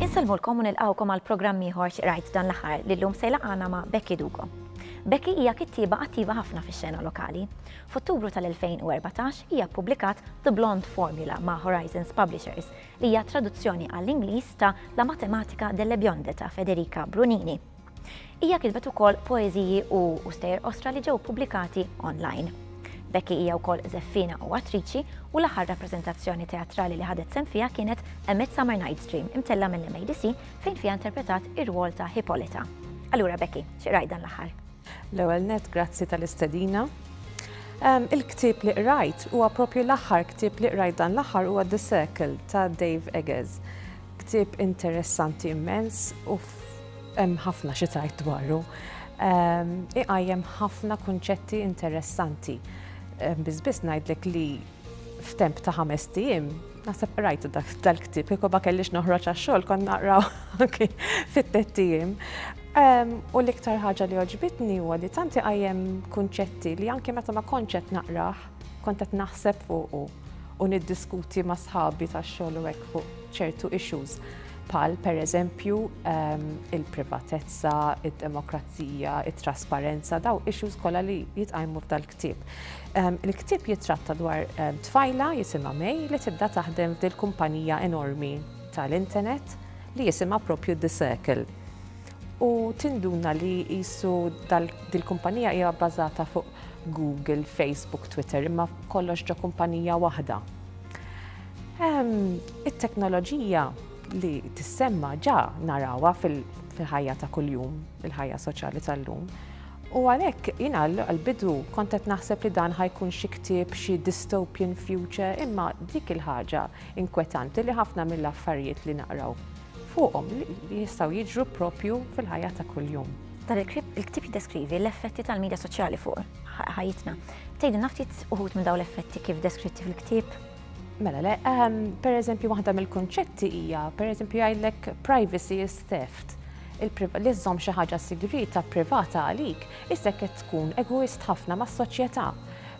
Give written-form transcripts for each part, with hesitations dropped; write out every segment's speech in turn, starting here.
Inselmulkom u nilqawkom għal programm ieħor rajt dan l-aħħar li llum se jlaqgħana ma' Becky Dugo. Becky hija kittieba attiva ħafna fix-xena lokali. F'Ottubru tal-2014 hija ppubblikat The Blonde Formula ma' Horizons Publishers li hija traduzzjoni għall-Ingliż ta' La matematika delle bionde ta' Federica Brunini. Hija kitbet ukoll poeżiji u stejjer ostra li ġew pubblikati online. Becky hija wkoll żeffina u attriċi u l-aħħar rappreżentazzjoni teatrali li ħadet sehem fiha kienet A Midsummer Night's Dream imtella mill-MADC fejn fiha interpretat ir-rwol ta' Hippolyta. Allura Becky, xi rajt dan l-aħħar? L-ewwel net grazzi tal-istedina. Il-ktieb li qrajt huwa proprju l-aħħar ktieb li qrajt dan l-aħħar huwa The Circle ta' Dave Eggers. Ktieb interessanti immens u hemm ħafna xi tajt dwaru. Iqajjem ħafna kunċetti interessanti. Biss ngħidlek li f'temp ta' 5 ijiem naħseb rajtu dal-ktieb kieku ma kellix noħroġ għax-xogħol kont naqraw anke fit-3 ijiem. U l-iktar ħaġa li oġbitni huwa li tant iqajjem kunċetti li anke meta ma kontx qed naqrah kont qed naħseb fuqu u niddiskuti ma' sħabi tax-xogħol u hekk fuq ċertu issues. Bħal pereżempju il-privatezza, id-demokrazija, it-trasparenza, daw issues kollha li jitqajmu f'dal-ktieb. Il-ktieb jitratta dwar tfajla jisimha May li tibda taħdem f'dil kumpanija enormi tal-internet li jisimha propju The Circle. U tinduna li qisu dil-kumpanija hija bbażata fuq Google, Facebook, Twitter, imma kollox ġo kumpanija waħda. It-teknoloġija li tissemma ġa narawha fil-ħajja ta' kuljum, il-ħajja soċjali tal-lum. U għalhekk jiena għall-bidu kont qed naħseb li dan ħajkun xi ktieb xi dystopian future, imma dik il-ħaġa inkwetanti li ħafna mill-affarijiet li naqraw fuqhom li jistgħu jiġru propju fil-ħajja ta' kuljum. Dan il-ktieb jiddeskrivi l-effetti tal-midja soċjali fuq ħajjitna. Tgħidilna ftit uħud minn dawn l-effetti kif deskritti fil-ktieb? Mela le, pereżempju waħda mill-kunċetti hija, pereżempju jgħidlek privacy is theft. Li żżomm xi ħaġa sigrita privata għalik, issa qed tkun egoist ħafna mas-soċjetà.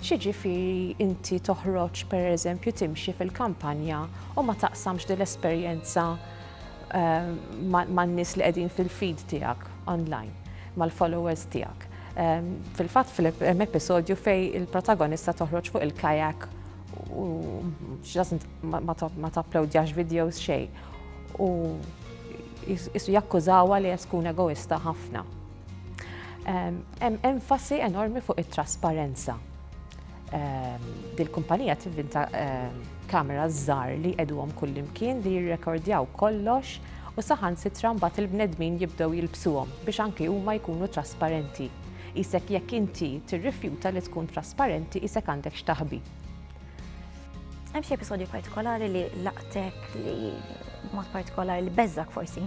Xiġifieri inti toħroġ pereżempju timxi fil-kampanja u ma taqsamx din l-esperjenza man-nies li qegħdin fil-feed tiegħek online, mal-followers tiegħek. Fil-fatt fil-episodju fej il-protagonista toħroġ fuq il-kajak u ma tapplowdjax videos xejn u jissu jakkużawha li tkun egoista ħafna. Hemm enfasi enormi fuq it-trasparenza. Dil-kumpanija tivvinta kamera żgħar li qegħduhom kullimkien li jirrekordjaw kollox u saħansitra mbagħad il-bnedmin jibdew jilbsuhom biex anke huma jkunu trasparenti. Isek jekk inti tirrifjuta li tkun trasparenti isek għandek x'taħbi. Hemm xi episodju partikolari li laqtek li mod partikolari li beżżak forsi?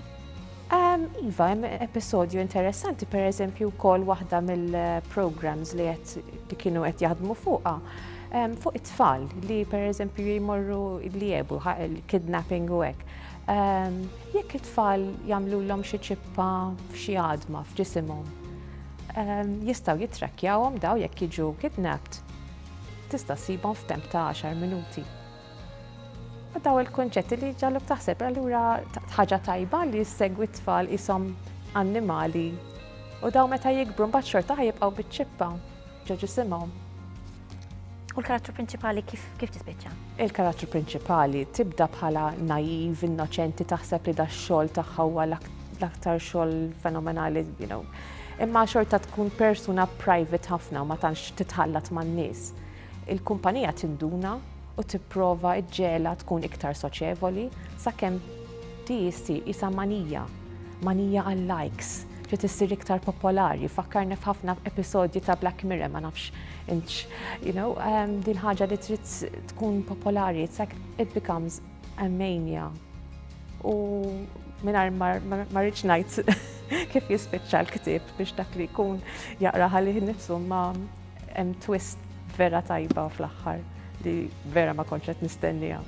Iva, hemm episodju interessanti, pereżempju wkoll waħda mill-programs li kienu qed jaħdmu fuqha. Fuq it-tfal li pereżempju jmorru li jebu kidnapping u hekk. Jekk it-tfal jagħmluhom xi ċippa f'xi għadma f'ġisimhom, jistgħu jitrakkjawhom daw jekk jiġu kidnapped. Tista' ssibhom f'temp ta' 10 minuti. U daw il-konċetti li ġallok taħseb allura ħaġa tajba li jissegwi t-tfal ishom annimali u daw meta jikbru mbagħad xorta ħajibqgħu biċ-ċippa ġo ġisimhom. U l-karattru prinċipali kif tispiċċa? Il-karattru prinċipali tibda bħala naiv, innoċenti taħseb li dax-xogħol tagħha huwa l-aktar xogħol fenomenali, imma xorta tkun persuna private ħafna u ma tantx titħallat man-nies. Il-kumpanija tinduna u tipprova ġġela tkun iktar soċjevoli sakemm di issir isa manija għal-likes, ġiet issir iktar popolari, fakkarni f'ħafna episodji ta' Black Mirror ma nafx din ħaġa li trid tkun popolari, it becomes a mania. U mingħajr ma rridx ngħid kif jispiċċa l-ktieb biex dak li jkun jaqra ħalli nnifsu ma hemm twist vera tajba fl-aħħar li vera ma kontx qed nistennija.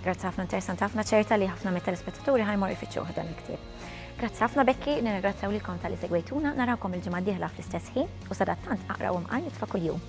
Grazzi ħafna, interessanti ħafna, ċerta li ħafna mit-telespettaturi ħajmor ifittxuh dan il-ktieb. Grazzi ħafna Bekki, nirringrazzjaw lilkom tal-li segwejtuna, narawkom il-ġimgħa d-dieħla fl-istess ħin u sadattant aqraw imqar nitfa' kuljum.